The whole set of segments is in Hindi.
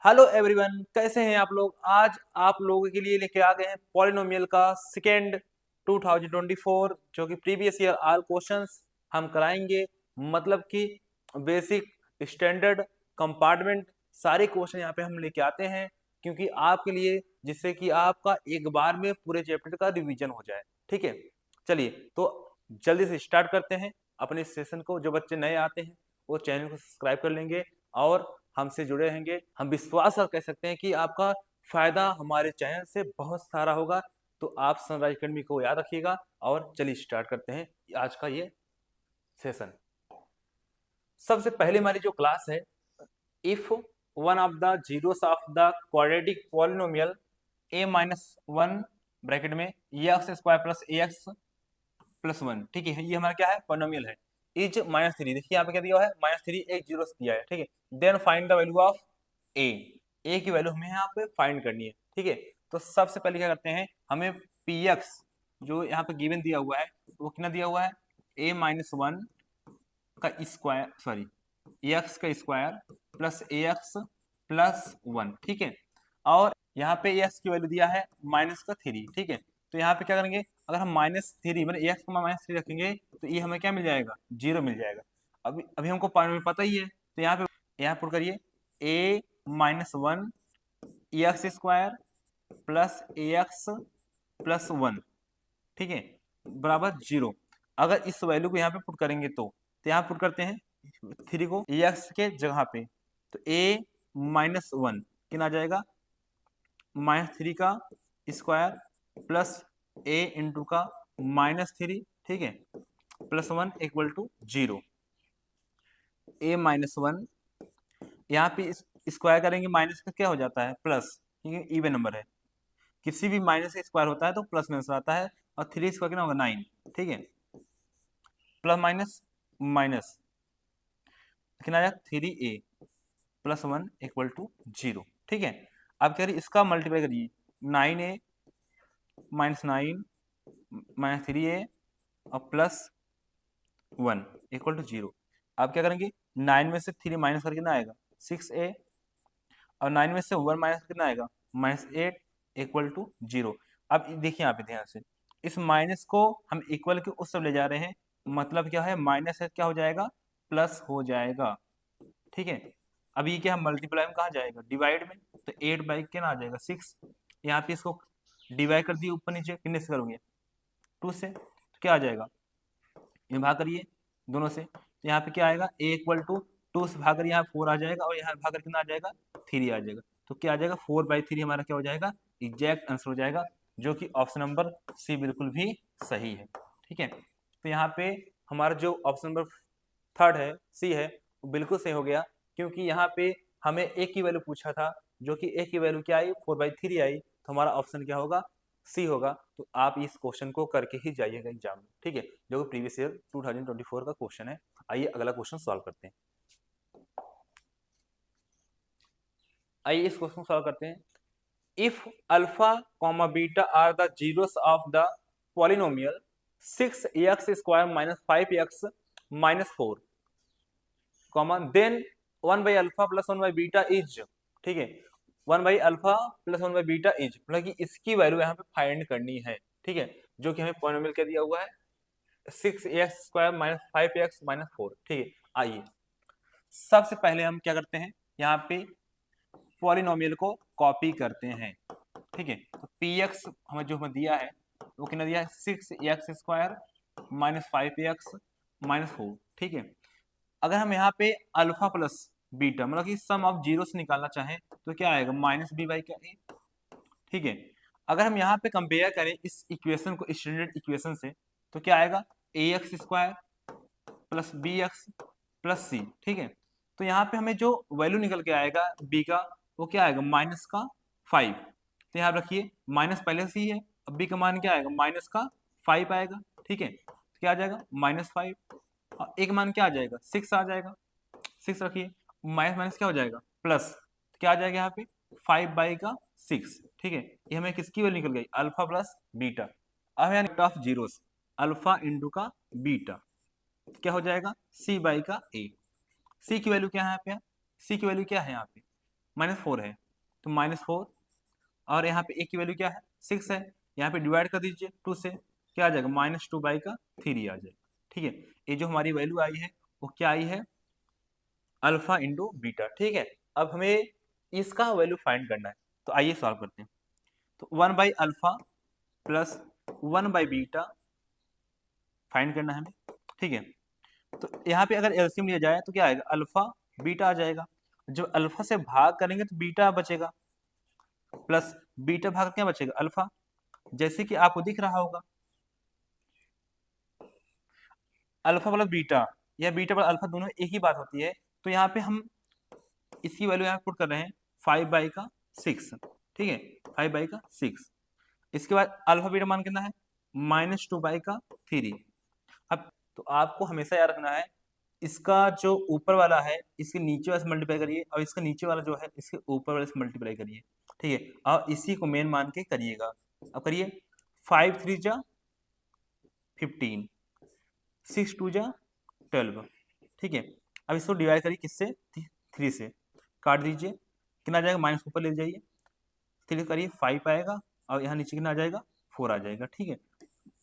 हेलो एवरीवन, कैसे हैं आप लोग। आज आप लोगों के लिए लेके आ गए हैं पॉलिनोमियल का सेकेंड 2024 जो कि प्रीवियस ईयर ऑल क्वेश्चंस हम कराएंगे। मतलब कि बेसिक, स्टैंडर्ड, कंपार्टमेंट सारे क्वेश्चन यहाँ पे हम लेके आते हैं क्योंकि आपके लिए, जिससे कि आपका एक बार में पूरे चैप्टर का रिवीजन हो जाए। ठीक है, चलिए तो जल्दी से स्टार्ट करते हैं अपने सेशन को। जो बच्चे नए आते हैं वो चैनल को सब्सक्राइब कर लेंगे और हमसे जुड़े रहेंगे। हम विश्वास कह सकते हैं कि आपका फायदा हमारे चैनल से बहुत सारा होगा। तो आप सनराइज अकेडमी को याद रखिएगा और चलिए स्टार्ट करते हैं आज का ये सेशन। सबसे पहले हमारी जो क्लास है, if one of the zeros of the quadratic polynomial a minus one bracket में x square plus A X plus one, ठीक है, ये हमारा क्या है, पॉलिनोमियल है, इज माइनस थ्री। देखिए यहाँ पे क्या दिया हुआ है, माइनस थ्री एक जीरो दिया है। ठीक है, then find the value of A की वैल्यू हमें यहाँ पे फाइंड करनी है। ठीक है, तो सबसे पहले क्या करते हैं, हमें पी एक्स जो यहाँ पे गिवन दिया हुआ है वो कितना दिया हुआ है, ए माइनस वन का स्क्वायर, सॉरी एक्स का square plus A X plus one. ठीक है, और यहाँ पे एक्स की वैल्यू दिया है माइनस का थ्री। ठीक है, तो यहाँ पे क्या करेंगे, अगर हम माइनस थ्री मतलब एक्स को माइनस थ्री रखेंगे तो ये हमें क्या मिल जाएगा, जीरो मिल जाएगा। अभी अभी हमको पॉइंट पता ही है, तो यहाँ पुट करिए A minus one X square plus A X plus one, ठीक है, बराबर जीरो। अगर इस वैल्यू को यहाँ पे पुट करेंगे तो यहाँ पुट करते हैं थ्री को एक्स के जगह पे, तो ए माइनस वन कितना आ जाएगा, माइनस थ्री का स्क्वायर प्लस ए इंटू का माइनस थ्री, ठीक है, plus one equal to zero. A minus one यहाँ पे स्क्वायर करेंगे, माइनस का क्या हो जाता है, प्लस, क्योंकि इवन नंबर है, किसी भी माइनस का स्क्वायर होता है तो प्लस में आंसर आता है। और थ्री स्क्वायर कितना होगा, नाइन। ठीक है, प्लस माइनस माइनस कितना आया, three a plus one equal to zero. ठीक है, अब कह रही इसका मल्टीप्लाई करिए, nine a minus nine minus three a और plus one equal to zero. अब क्या करेंगे, नाइन में से थ्री माइनस करके ना आएगा, सिक्स ए, और नाइन में से वन माइनस कितना आएगा, minus eight equal to zero. अब देखिए यहाँ पे ध्यान से, इस माइनस को हम इक्वल के उस तरफ ले जा रहे हैं, मतलब क्या है, माइनस है क्या हो जाएगा, प्लस हो जाएगा। ठीक है, अब ये क्या, मल्टीप्लाई में कहा जाएगा, डिवाइड में, तो एट बाई क्या आ जाएगा, सिक्स। यहाँ पे इसको डिवाइड कर दिए ऊपर नीचे, कितने से करोगे, टू से, तो क्या आ जाएगा, ये भाग करिए दोनों से, तो यहाँ पे क्या आएगा, ए इक्वल टू टू से भाग कर यहाँ फोर आ जाएगा और यहाँ भाग कर कितना आ जाएगा, थ्री आ जाएगा। तो क्या आ जाएगा, फोर बाई थ्री हमारा क्या हो जाएगा, एग्जैक्ट आंसर हो जाएगा, जो कि ऑप्शन नंबर सी बिल्कुल भी सही है। ठीक है, तो यहाँ पे हमारा जो ऑप्शन नंबर थर्ड है, सी है, वो बिल्कुल सही हो गया, क्योंकि यहाँ पे हमें ए की वैल्यू पूछा था, जो कि ए की वैल्यू क्या आई, फोर बाई थ्री आई, तो हमारा ऑप्शन क्या होगा, सी होगा। तो आप इस क्वेश्चन को करके ही जाइएगा एग्जाम में। ठीक है, जो कि प्रीवियस ईयर 2024 का क्वेश्चन है। आइए अगला क्वेश्चन सॉल्व करते हैं। आइए इस क्वेश्चन को सॉल्व करते हैं। If alpha comma beta are the zeros of the polynomial 6x square minus 5x minus 4 comma then 1 by alpha plus 1 by beta is, ठीक है, 1 by alpha plus 1 by beta is, मतलब कि इसकी वैल्यू यहाँ पे फाइंड करनी है। ठीक है, जो कि हमें पॉलिनोमियल क्या दिया हुआ है, 6x square minus 5x minus 4। ठीक है, आइए सबसे पहले हम क्या करते हैं, यहाँ पे पॉलिनोमियल को कॉपी करते हैं। ठीक है, तो पी एक्स हमें जो हमें दिया है वो कितना दिया है, 6x square minus 5x minus 4। ठीक है, अगर हम यहाँ पे अल्फा प्लस बीटा मतलब कि सम ऑफ जीरो से निकालना चाहें तो क्या आएगा, माइनस बी बाई क्या ए। ठीक है, अगर हम यहाँ पे कंपेयर करें इस इक्वेशन को स्टैंडर्ड इक्वेशन से तो क्या आएगा, A X square plus B X plus C. ठीक है, तो यहाँ पे हमें जो वैल्यू निकल के आएगा बी का, वो क्या आएगा, माइनस का 5। तो यहाँ रखिए माइनस पहले से ही है, अब बी का मान क्या आएगा, माइनस का 5 आएगा। ठीक है, तो क्या आ जाएगा, माइनस 5, और एक मान क्या आ जाएगा, 6 आ जाएगा, 6 रखिए, माइनस माइनस क्या हो जाएगा, प्लस, तो क्या आ जाएगा यहाँ पे 5 बाई का 6। ठीक है, ये हमें किसकी वैल्यू निकल गई, अल्फा प्लस बीटा। अब यहाँ ऑफ जीरोस, अल्फा इंटू का बीटा क्या हो जाएगा, सी बाई का ए। सी की वैल्यू क्या है यहाँ पे, सी की वैल्यू क्या है यहाँ पे, -4 है, तो -4 और यहाँ पे a की वैल्यू क्या है 6 है, यहाँ पे डिवाइड कर दीजिए 2 से, क्या आ जाएगा -2/3 आ जाएगा। ठीक है, ये जो हमारी वैल्यू आई है वो क्या आई है अल्फा इंटू बीटा। ठीक है, अब हमें इसका वैल्यू फाइंड करना है, तो आइए सॉल्व करते हैं। तो 1/अल्फा प्लस 1/बीटा फाइंड करना है हमें। ठीक है, तो यहाँ पे अगर एलसीएम लिया जाए तो क्या आएगा अल्फा बीटा आ जाएगा। जब अल्फा से भाग करेंगे तो बीटा बचेगा, प्लस बीटा भाग क्या बचेगा अल्फा, जैसे कि आपको दिख रहा होगा अल्फा प्लस बीटा या बीटा प्लस अल्फा दोनों एक ही बात होती है। तो यहाँ पे हम इसकी वैल्यू यहाँ पुट कर रहे हैं 5/6। ठीक है, 5/6। इसके बाद अल्फा बीटा मान कितना है -2/3। अब तो आपको हमेशा याद रखना है इसका जो ऊपर वाला है इसके नीचे वाले से मल्टीप्लाई करिए और इसका नीचे वाला जो है इसके ऊपर वाले से मल्टीप्लाई करिए। ठीक है, और इसी को मेन मान के करिएगा। अब करिए 5 3 जा 15, 6 2 जा 12। ठीक है, अब इसको डिवाइड करिए किससे 3 से, काट दीजिए कितना आ जाएगा माइनस ऊपर ले जाइए 3 करिए 5 आएगा और यहाँ नीचे कितना आ जाएगा 4 आ जाएगा। ठीक है,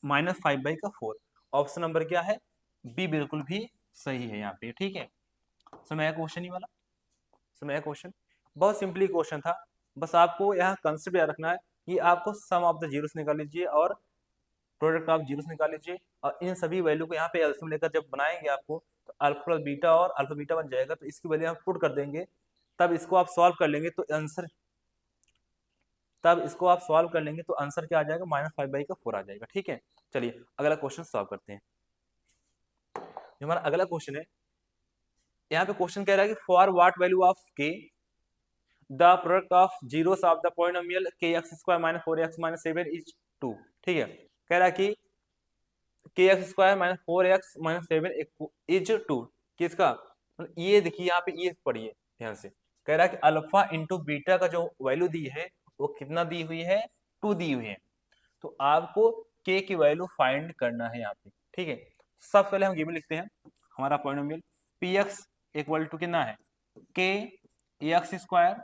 -5/4 ऑप्शन नंबर क्या है बी बिल्कुल भी सही है यहाँ पे। ठीक है, समझ आया क्वेश्चन ही वाला, समझ आया क्वेश्चन, बहुत सिंपली क्वेश्चन था। बस आपको यहाँ कंसेप्ट याद रखना है कि आपको सम ऑफ द जीरोस निकाल लीजिए और प्रोडक्ट ऑफ जीरोस निकाल लीजिए और इन सभी वैल्यू को यहाँ पे एलसीएम लेकर जब बनाएंगे आपको तो अल्फा प्लस बीटा और अल्फा बीटा बन जाएगा, तो इसकी वैल्यू आप पुट कर देंगे, तब इसको आप सॉल्व कर लेंगे तो आंसर क्या आ जाएगा -5/4 आ जाएगा। ठीक है, चलिए अगला क्वेश्चन सॉल्व करते हैं। जो हमारा अगला क्वेश्चन है, यहाँ पे क्वेश्चन कह रहा है कि फॉर व्हाट वैल्यू ऑफ के the product of zeros of the polynomial kx² - 4x - 7 is 2। ठीक है, कह रहा है कि kx² - 4x - 7 इज 2 किसका, ये देखिए यहाँ पे ये पढ़िए ध्यान से, कह रहा है कि अल्फा इंटू बीटा का जो वैल्यू दी है वो कितना दी हुई है 2 दी हुई है। तो आपको k की वैल्यू फाइंड करना है यहाँ पे। ठीक है, सबसे पहले हम गिवन लिखते हैं हमारा पॉलिनोमियल px इक्वल टू कितना है kx²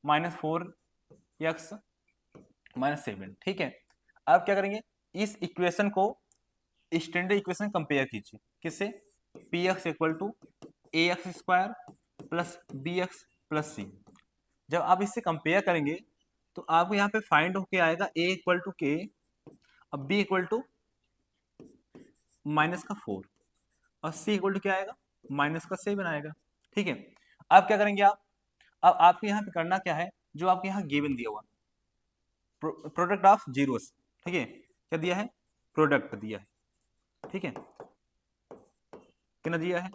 - 4x - 7। ठीक है, अब क्या करेंगे इस इक्वेशन को स्टैंडर्ड इक्वेशन कंपेयर कीजिए किससे px equal to ax² plus bx plus c। जब आप इससे कंपेयर करेंगे तो आपको यहाँ पे फाइंड होके आएगा a इक्वल टू k, अब b इक्वल टू -4 और c इक्वल टू क्या आएगा -7 आएगा। ठीक है, अब क्या करेंगे आप, अब आपको यहाँ पे करना क्या है जो आपको यहाँ गिवन दिया हुआ प्रोडक्ट ऑफ जीरोस। ठीक है, क्या दिया है प्रोडक्ट दिया है। ठीक है, कितना दिया है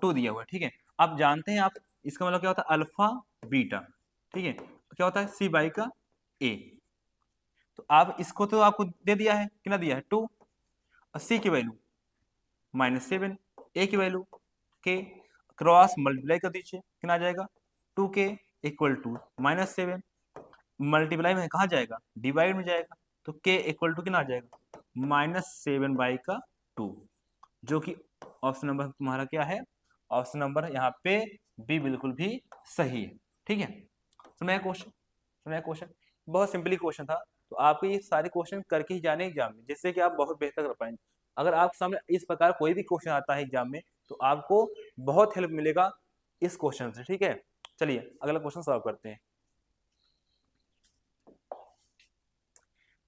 2 दिया हुआ है। ठीक है, आप जानते हैं आप इसका मतलब क्या होता है अल्फा बीटा। ठीक है, क्या होता है c/a। तो आप इसको तो आपको दे दिया है कितना दिया है 2 और c की वैल्यू -7, a की वैल्यू k, क्रॉस मल्टीप्लाई कर दीजिए कितना आ जाएगा 2k इक्वल टू -7, मल्टीप्लाई में कहाँ जाएगा डिवाइड में जाएगा, तो k इक्वल टू कितना आ जाएगा -7/2, जो कि ऑप्शन नंबर तुम्हारा क्या है ऑप्शन नंबर यहाँ पे बी बिल्कुल भी सही है। ठीक है, समझ क्वेश्चन बहुत सिंपली क्वेश्चन था। तो आपको ये सारे क्वेश्चन करके ही जाने एग्जाम में, जिससे कि आप बहुत बेहतर कर पाएंगे। अगर आप सामने इस प्रकार कोई भी क्वेश्चन आता है एग्जाम में तो आपको बहुत हेल्प मिलेगा इस क्वेश्चन से। ठीक है, चलिए अगला क्वेश्चन सॉल्व करते हैं।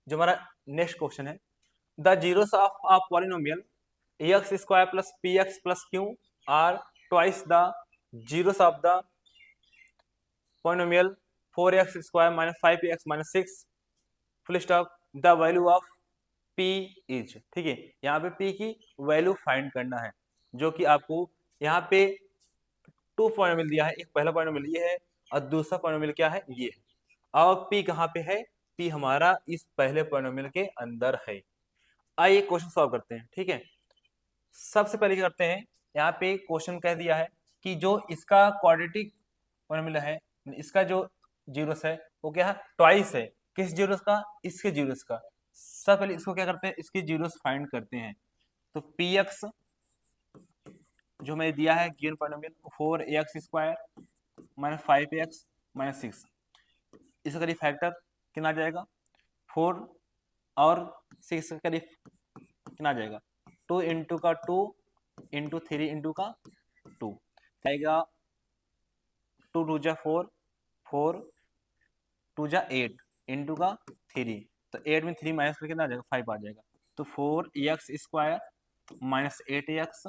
जो हमारा नेक्स्ट क्वेश्चन है the zeros of a polynomial x² plus px plus q are twice the zeros of the polynomial 4x² - 5x - 6 full stop the value of p is. ठीक है, यहाँ पे p की वैल्यू फाइंड करना है, जो कि आपको यहाँ पे 2 पॉलिनोमियल दिया है, एक पहला पॉलिनोमियल ये है और दूसरा पॉलिनोमियल क्या है ये है, और p कहाँ पे है p हमारा इस पहले पॉलिनोमियल के अंदर है। आइए क्वेश्चन सॉल्व करते हैं। ठीक है, सबसे पहले क्या करते हैं यहाँ पे क्वेश्चन कह दिया है कि जो इसका क्वाड्रेटिक पॉलिनोमियल है इसका जो जीरोस है वो क्या है ट्वाइस है किस जीरोस का इसके जीरोस का। सबसे पहले इसको क्या करते हैं इसके जीरोस फाइंड करते हैं, तो px जो हमें दिया है given polynomial 4ax² minus 5ax minus 6, इसका करीब फैक्टर कितना आ जाएगा 4 और 6 का करीब कितना आ जाएगा 2 इंटू का 2 इंटू 3 इंटू का 2 आएगा 2 2 जा 4 4 2 जा 8 इंटू का 3, तो 8 में 3 माइनस करके कितना आ जाएगा 5 आ जाएगा, तो 4ax² minus 8ax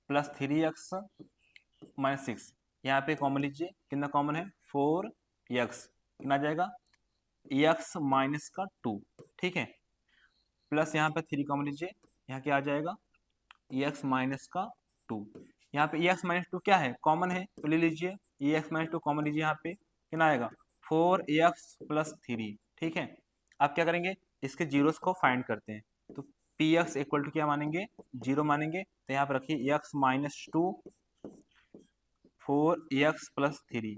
plus 3x minus 6, यहाँ पे कॉमन लीजिए कितना कॉमन है 4x, कितना आ जाएगा x माइनस का 2, ठीक है, प्लस यहाँ पे 3 कॉमन लीजिए, यहाँ क्या आ जाएगा x माइनस का 2, यहाँ पे x माइनस 2 क्या है कॉमन है तो ले लीजिए, x माइनस 2 कॉमन लीजिए, यहाँ पे कितना आएगा 4x प्लस 3, ठीक है। अब क्या करेंगे इसके जीरोस को फाइंड करते हैं, तो px इक्वल टू क्या मानेंगे 0 मानेंगे, तो यहाँ पर रखिए x minus 2 4x plus 3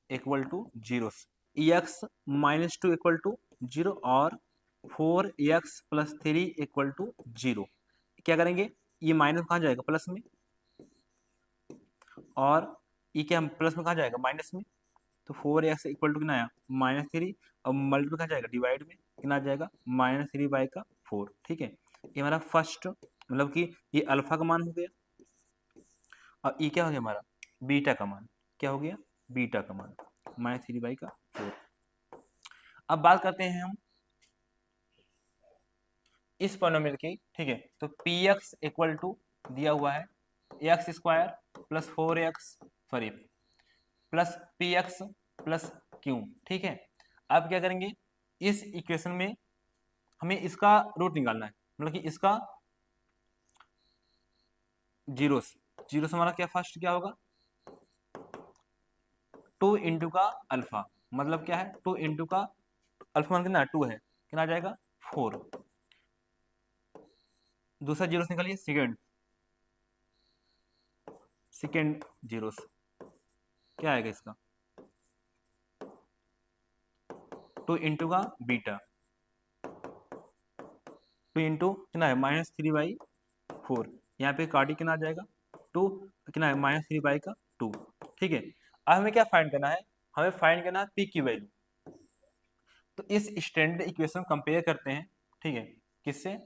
equal to 0, x minus 2 equal to 0 और 4x प्लस 3 इक्वल टू 0, क्या करेंगे ये माइनस कहाँ जाएगा प्लस में, और ये क्या प्लस में कहाँ जाएगा माइनस में, तो 4x इक्वल टू कितना आया माइनस 3 और मल्टीप्लाई कहाँ जाएगा डिवाइड में कितना आ जाएगा माइनस 3 बाई का 4, ठीक है। ये हमारा फर्स्ट मतलब कि ये अल्फा का मान हो गया, और ये क्या हो गया हमारा बीटा का मान, क्या हो गया बीटा का मान माइनस 3 बाई का 4। अब बात करते हैं हम इस पॉलिनोमियल की, ठीक है, तो px इक्वल टू दिया हुआ है x² plus 4x sorry plus px plus q, ठीक है। अब क्या करेंगे इस इक्वेशन में हमें इसका रूट निकालना है, मतलब कि इसका जीरोस हमारा क्या फर्स्ट क्या होगा 2 इंटू का अल्फा, मतलब क्या है 2 इंटू का अल्फा मान कितना 2 है, कितना आ जाएगा 4, दूसरा जीरोस निकालिए सेकेंड जीरोस क्या आएगा इसका 2 इंटू का बीटा 2 इंटू कितना है माइनस 3 बाई 4, यहाँ पे काटी कितना आ जाएगा 2 कितना है माइनस 3 बाई का 2, ठीक है। अब हमें क्या फाइंड करना है, हमें फाइंड करना है पी की वैल्यू, तो इस स्टैंडर्ड इक्वेशन कंपेयर करते हैं, ठीक है, किससे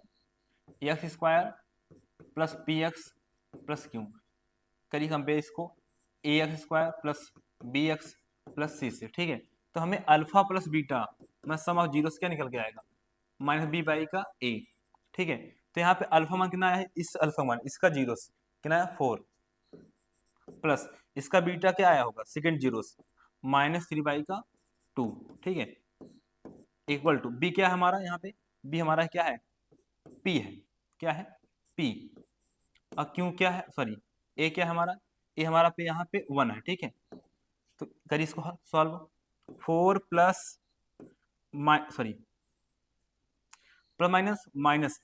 x² plus px plus q, करिए कंपेयर इसको ax² plus bx plus c से, ठीक है। तो हमें अल्फा प्लस बीटा में सम ऑफ जीरो क्या निकल के आएगा माइनस बी बाई का a, ठीक है। तो यहाँ पे अल्फा मान कितना है इस अल्फा मान इसका जीरोस कितना है 4 प्लस इसका बीटा क्या आया होगा सेकेंड जीरोस माइनस 3 बाई का 2, ठीक है, इक्वल टू बी क्या है हमारा यहाँ पे बी हमारा क्या है पी है, क्या है पी, और क्यों क्या है सॉरी ए क्या है हमारा ए हमारा पे यहाँ पे 1 है, ठीक है। तो करिए इसको solve 4 plus sorry plus minus minus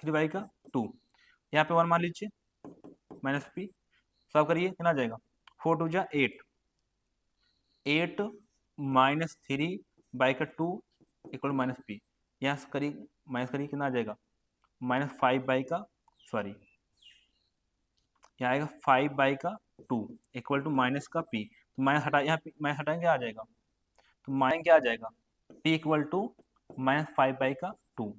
3 by का 2, यहाँ पे 1 मान लीजिए माइनस पी, सॉल्व करिए कितना आ जाएगा 4 2 जा 8 माइनस 3 बाई का 2 इक्वल माइनस पी, यहाँ से करिए माइनस करिए कितना आ जाएगा माइनस 5 बाई का सॉरी यहाँ आएगा 5 बाई का 2 इक्वल टू माइनस का पी, तो माइनस हटा यहाँ माइनस हटाएंगे आ जाएगा, तो माइनस क्या आ जाएगा p equal to minus 5 by का 2,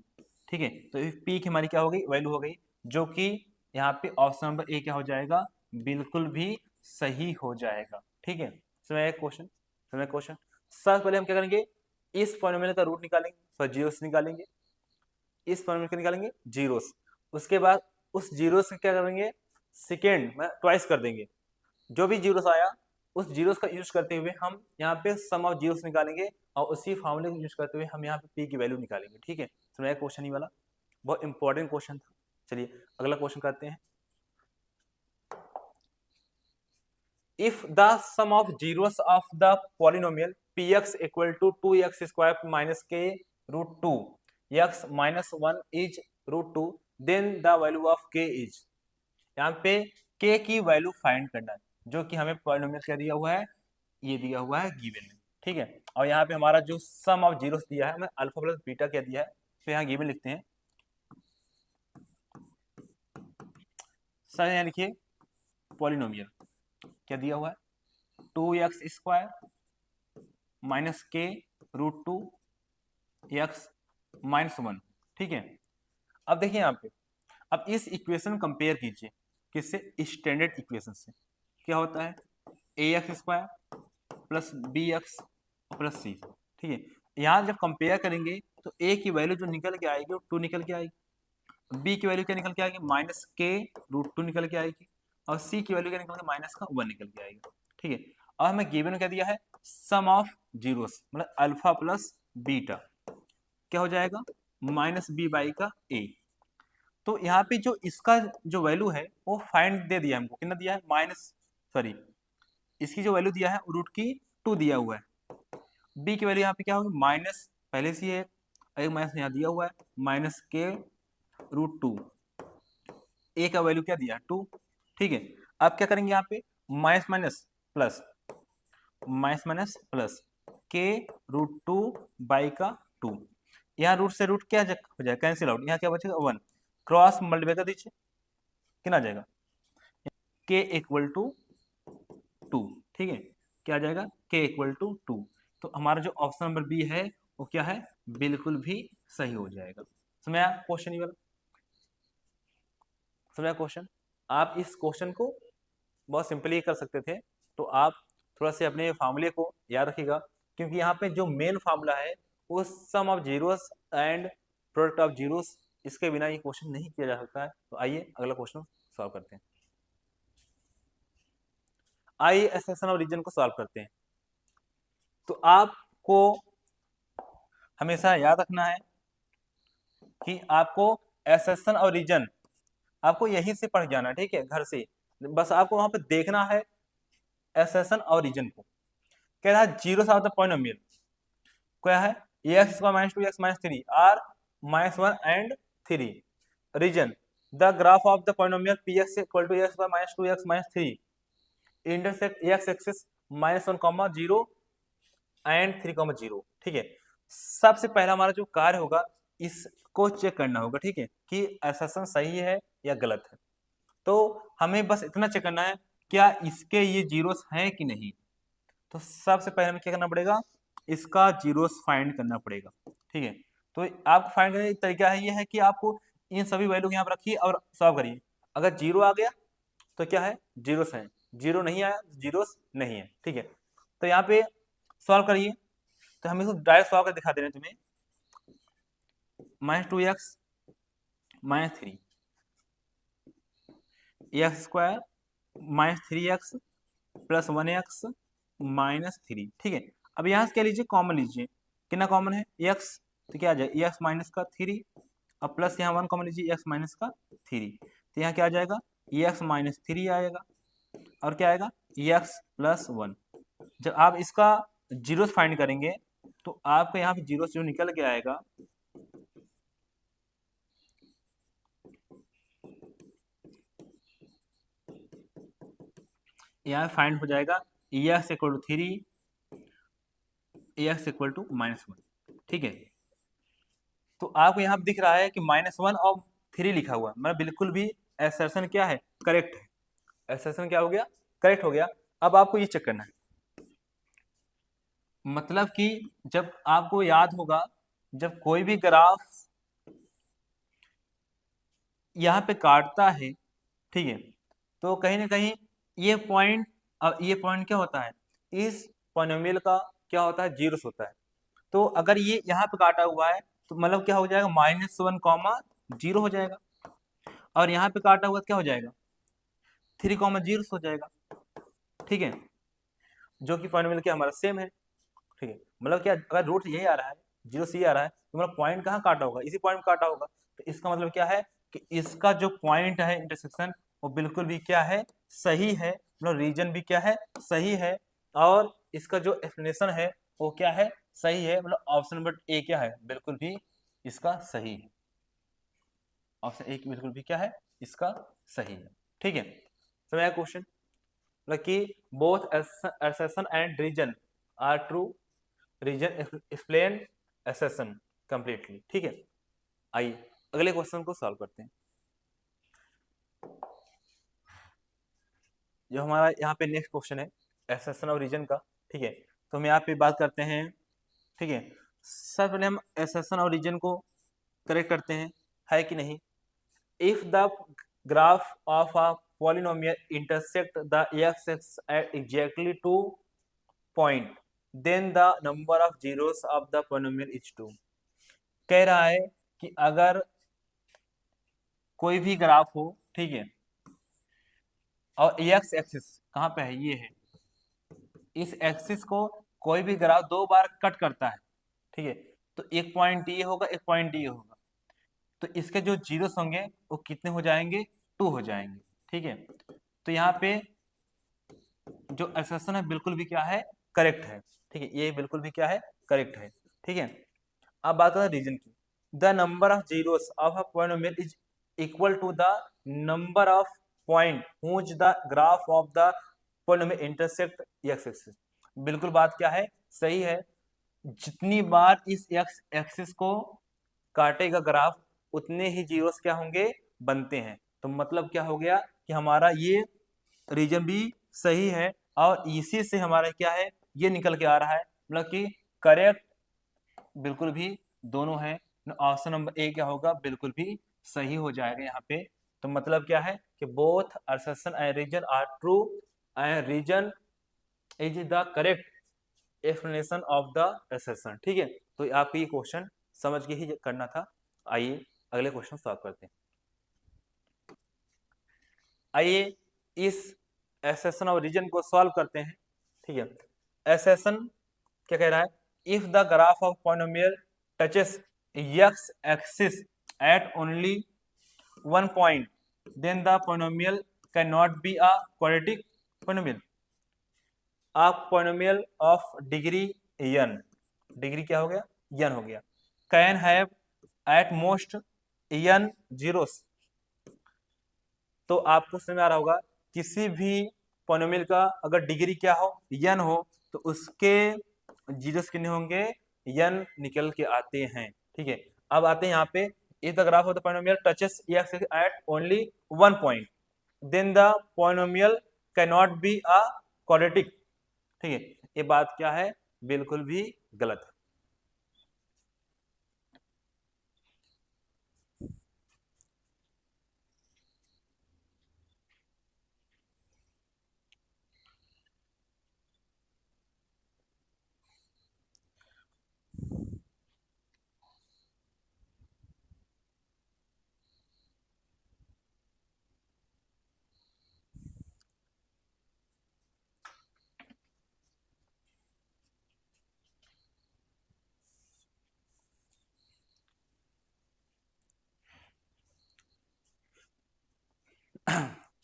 ठीक है। तो पी की हमारी क्या हो गई वैल्यू हो गई, जो कि यहाँ पे ऑप्शन नंबर ए क्या हो जाएगा बिल्कुल भी सही हो जाएगा, ठीक है। समय क्वेश्चन सबसे पहले हम क्या करेंगे इस पॉलिनोमियल का रूट निकालेंगे, सॉरी जीरोस निकालेंगे, इस पॉलिनोमियल का निकालेंगे जीरोस, उसके बाद उस जीरोस का क्या करेंगे सेकेंड में ट्वाइस कर देंगे, जो भी जीरोस आया उस जीरोस का यूज करते हुए हम यहाँ पे सम ऑफ जीरोस निकालेंगे, और उसी फॉर्मूले को यूज करते हुए हम यहाँ पे पी की वैल्यू निकालेंगे, ठीक है। तो मेरा क्वेश्चन ही वाला बहुत इंपॉर्टेंट क्वेश्चन था। चलिए अगला क्वेश्चन करते हैं, if the sum of zeros of the polynomial px equal to 2x² minus k root 2 x minus 1 is root 2 then the value of k is, यहाँ पे k की वैल्यू फाइंड करना है, जो कि हमें पॉलिनोमियल क्या दिया हुआ है ये दिया हुआ है गिवन में, ठीक है। और यहाँ पे हमारा जो सम ऑफ जीरोस दिया है हमें अल्फा प्लस बीटा क्या दिया है, तो यहाँ गिवन लिखते हैं सर, यहाँ लिखिए पॉलिनोमियल क्या दिया हुआ है, 2x² माइनस के रूट 2 एक्स माइनस 1, ठीक है। अब देखिए यहाँ पे, अब इस इक्वेशन कंपेयर कीजिए किससे, स्टैंडर्ड इक्वेशन से। क्या होता है, ax² plus bx plus c, ठीक है। यहाँ जब कंपेयर करेंगे तो a की वैल्यू जो निकल के आएगी वो 2 निकल के आएगी, b की वैल्यू क्या निकल के आएगी, माइनस के रूट 2 निकल के आएगी, और c की वैल्यू क्या निकल के माइनस का 1 निकल के आएगी, ठीक है। और हमें गिवन क्या दिया है, सम ऑफ जीरोस मतलब अल्फा प्लस बीटा क्या हो जाएगा, माइनस बी बाई का ए। तो यहाँ पे जो इसका जो वैल्यू है वो फाइंड दे दिया हमको, कितना दिया है, इसकी जो वैल्यू दिया है रूट की 2 दिया हुआ है। बी की वैल्यू यहाँ पे क्या होगी, माइनस पहले से है, एक माइनस यहाँ दिया हुआ है, माइनस के रूट 2, ए का वैल्यू क्या दिया 2, ठीक है। अब क्या करेंगे यहाँ पे, minus minus plus, minus minus plus के रूट 2 बाई का 2, यहाँ रूट से रूट क्या हो जाएगा, कैंसिल आउट, यहाँ क्या बचेगा 1, क्रॉस मल्टीप्लाई कर दीजिए, कितना आ जाएगा, के इक्वल टू 2, ठीक है। क्या आ जाएगा, के इक्वल टू 2। तो हमारा जो ऑप्शन नंबर बी है वो क्या है, बिल्कुल भी सही हो जाएगा। समझ आया क्वेश्चन, ये वाला समझ आया क्वेश्चन। आप इस क्वेश्चन को बहुत सिंपली कर सकते थे, तो आप थोड़ा से अपने फार्मूले को याद रखिएगा, क्योंकि यहाँ पे जो मेन फार्मूला है वो sum of zeros and product of zeros, इसके बिना ये क्वेश्चन नहीं किया जा सकता है। तो आइए अगला क्वेश्चन सॉल्व करते हैं। आइए एक्सप्रेशन ऑफ रीजन को सॉल्व करते हैं। तो आपको हमेशा याद रखना है कि आपको एक्सप्रेशन और रीजन आपको यहीं से पढ़ जाना, ठीक है, घर से, बस आपको वहां पे देखना है एक्सप्रेशन और रीजन को। कह रहा है जीरो ऑफ द पॉलिनोमियल क्या है, x minus 2 x minus 3 are minus 1 and 3, reason the graph of the polynomial p x equal to x minus 2 x minus 3 intersect x axis minus 1, 0 and 3, 0, ठीक है। सबसे पहला हमारा जो कार्य होगा इसको चेक करना होगा, ठीक है, कि असर्शन सही है या गलत है। तो हमें बस इतना चेक करना है क्या इसके ये जीरोस हैं कि नहीं। तो सबसे पहले हमें क्या करना पड़ेगा, इसका जीरोस फाइंड करना पड़ेगा, ठीक है। तो आपको फाइंड करने का तरीका है ये है कि आपको इन सभी वैल्यू यहाँ पर रखिए और सॉल्व करिए। अगर जीरो आ गया तो क्या है, जीरोस है, जीरो नहीं आया जीरोस नहीं है, ठीक है। तो यहाँ पे सॉल्व करिए, तो हम इसको डायरेक्ट सॉल्व कर दिखा दे रहे हैं तुम्हें। Minus 2x minus 3 x square minus 3x plus 1x minus 3, ठीक है। अब यहाँ से क्या लीजिए, कॉमन लीजिए, कितना कॉमन है x, तो क्या आ जाएगा x माइनस का 3, अब प्लस यहाँ 1 कॉमन लीजिए x माइनस का 3, तो यहाँ क्या आ जाएगा x माइनस 3 आएगा, और क्या आएगा x प्लस 1। जब आप इसका जीरो फाइंड करेंगे तो आपको यहाँ पे जीरो जो निकल के आएगा, यहाँ फाइंड हो जाएगा x equal to 3, x equal to -1, ठीक है। तो आपको यहाँ दिख रहा है कि -1 और 3 लिखा हुआ, मतलब बिल्कुल भी असर्शन क्या है, करेक्ट है। असर्शन क्या हो गया, करेक्ट हो गया। अब आपको ये चेक करना है, मतलब कि जब आपको याद होगा जब कोई भी ग्राफ यहाँ पे काटता है, ठीक है, तो कहीं ना कहीं ये पॉइंट, अब ये पॉइंट क्या होता है, इस पॉलिनोमियल का क्या होता है, जीरोस होता है। तो अगर ये यहाँ पे काटा हुआ है तो मतलब क्या हो जाएगा, -1, 0 हो जाएगा, और यहाँ पे काटा हुआ क्या हो जाएगा, 3, 0 हो जाएगा, ठीक है, जो कि पॉलिनोमियल क्या हमारा सेम है, ठीक है। मतलब क्या, अगर रूट यही आ रहा है, 0 सी आ रहा है, तो मतलब पॉइंट कहाँ काटा होगा, इसी पॉइंट काटा होगा। तो इसका मतलब क्या है कि इसका जो पॉइंट है इंटरसेक्शन वो बिल्कुल भी क्या है, सही है, मतलब रीजन भी क्या है, सही है, और इसका जो एक्सप्लेनेशन है वो क्या है, सही है, मतलब ऑप्शन नंबर ए क्या है, बिल्कुल भी इसका सही है। ऑप्शन ए बिल्कुल भी क्या है, इसका सही है, ठीक है। समझ आया क्वेश्चन, मतलब कि both assertion and reason are true, reason explain assertion completely, ठीक है। आइए अगले क्वेश्चन को सॉल्व करते हैं। जो हमारा यहाँ पे नेक्स्ट क्वेश्चन है एसेसन ऑफ रीजन का, ठीक है। तो हम यहाँ पे बात करते हैं, ठीक है। सबसे पहले हम एसेसन ऑफ रीजन को करेक्ट करते हैं, है कि नहीं। If the graph of a polynomial intersect the x at exactly 2 point then the number of zeros of the polynomial is 2। कह रहा है कि अगर कोई भी ग्राफ हो, ठीक है, और एक्स एक्सिस कहाँ पे है, ये है, इस एक्सिस को कोई भी ग्राफ 2 बार कट करता है, ठीक है, तो एक पॉइंट ये होगा, एक पॉइंट ये होगा, तो इसके जो जीरोस होंगे वो कितने हो जाएंगे, 2 हो जाएंगे, ठीक है। तो यहाँ पे जो असर्शन है बिल्कुल भी क्या है, करेक्ट है, ठीक है, ये बिल्कुल भी क्या है, करेक्ट है, ठीक है। अब बात करते हैं रीजन की। The number of zeros of a polynomial is equal to the number of point which the graph of the polynomial intersect x axis. बिल्कुल बात क्या है, सही है। जितनी बार इस एक्स एक्सिस को काटेगा ग्राफ उतने ही जीरोस क्या होंगे, बनते हैं। तो मतलब क्या हो गया कि हमारा ये रीजन भी सही है और इसी से हमारा क्या है, ये निकल के आ रहा है, मतलब कि करेक्ट बिल्कुल भी दोनों है। ऑप्शन नंबर ए क्या होगा, बिल्कुल भी सही हो जाएगा यहाँ पे। तो मतलब क्या है कि both assertion and reason are true and reason is the correct explanation of the assertion, ठीक है। तो आपको ये क्वेश्चन समझ के ही करना था। आइए अगले क्वेश्चन सॉल्व करते हैं। आइए इस असर्शन ऑफ रीजन को सॉल्व करते हैं, ठीक है। असर्शन क्या कह रहा है, if the graph of polynomial touches x axis at only 1 point then the polynomial cannot be a quadratic polynomial। आप polynomial of degree n, degree क्या हो गया, n हो गया, can have at most n zeros. तो आपको समझ में आ रहा होगा किसी भी पॉलिनोमियल का अगर डिग्री क्या हो, n हो, तो उसके जीरोस कितने होंगे, n निकल के आते हैं, ठीक है। अब आते हैं यहाँ पे, if the graph of the polynomial touches x at only 1 point then the polynomial cannot be a quadratic, ठीक है। ये बात क्या है, बिल्कुल भी गलत है।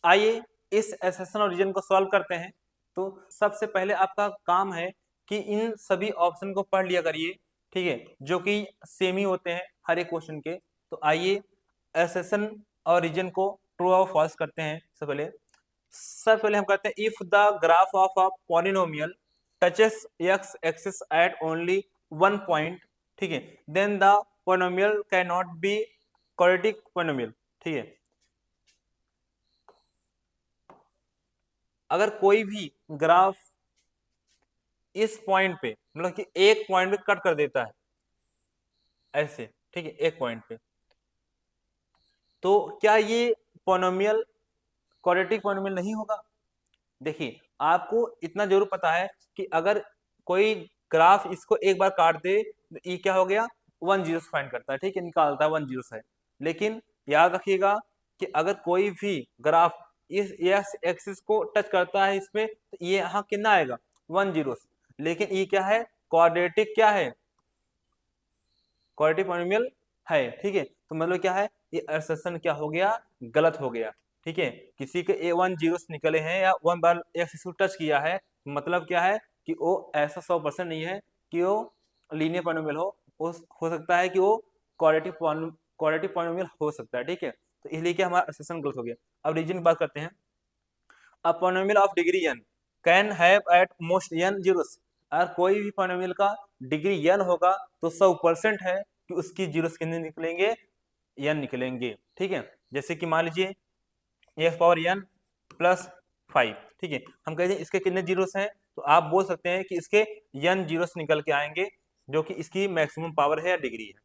आइए इस असर्शन और रीजन को सॉल्व करते हैं। तो सबसे पहले आपका काम है कि इन सभी ऑप्शन को पढ़ लिया करिए, ठीक है, जो कि सेम ही होते हैं हर एक क्वेश्चन के। तो आइए असर्शन और रीजन को ट्रू और फॉल्स करते हैं। सबसे पहले हम कहते हैं if the graph of a polynomial touches x axis at only 1 point, ठीक है, then the polynomial can not be quadratic polynomial, ठीक है। अगर कोई भी ग्राफ इस पॉइंट पे, मतलब कि एक पॉइंट पे कट कर देता है ऐसे, ठीक है, एक पॉइंट पे, तो क्या ये पॉलिनोमियल क्वाड्रेटिक पॉलिनोमियल नहीं होगा। देखिए आपको इतना जरूर पता है कि अगर कोई ग्राफ इसको एक बार काट दे तो ये क्या हो गया, 1 जीरो फाइंड करता है, ठीक है, निकालता है 1 जीरो है। लेकिन याद रखिएगा कि अगर कोई भी ग्राफ इस एक्स एक्सिस को टच करता है इसमें, तो ये यहाँ कितना आएगा, 1 जीरो। लेकिन ये क्या है, क्वाड्रेटिक क्या है, क्वाड्रेटिक पॉलिनोमियल है, ठीक है। तो मतलब क्या है, ये असर्शन क्या हो गया, गलत हो गया, ठीक है। किसी के A1 जीरोस निकले हैं या 1 बार एक्सिस को टच किया है, मतलब क्या है कि वो ऐसा 100% नहीं है कि वो लीनियर पॉलिनोमियल हो सकता है कि वो क्वाड्रेटिक पॉलिनोमियल हो सकता है, ठीक है। तो इसलिए क्या हमारा असर्शन गलत हो गया। अब रीजन की बात करते हैं। A polynomial of degree n can have at most n zeros. अगर कोई भी पॉलिनोमियल का डिग्री n होगा तो 100% है कि उसकी जीरोस कितने निकलेंगे, n निकलेंगे, ठीक है। जैसे कि मान लीजिए x पावर n प्लस 5, ठीक है, हम कहते हैं इसके कितने जीरोस हैं, तो आप बोल सकते हैं कि इसके n जीरोस निकल के आएंगे, जो कि इसकी मैक्सिमम पावर है या डिग्री है। ठीक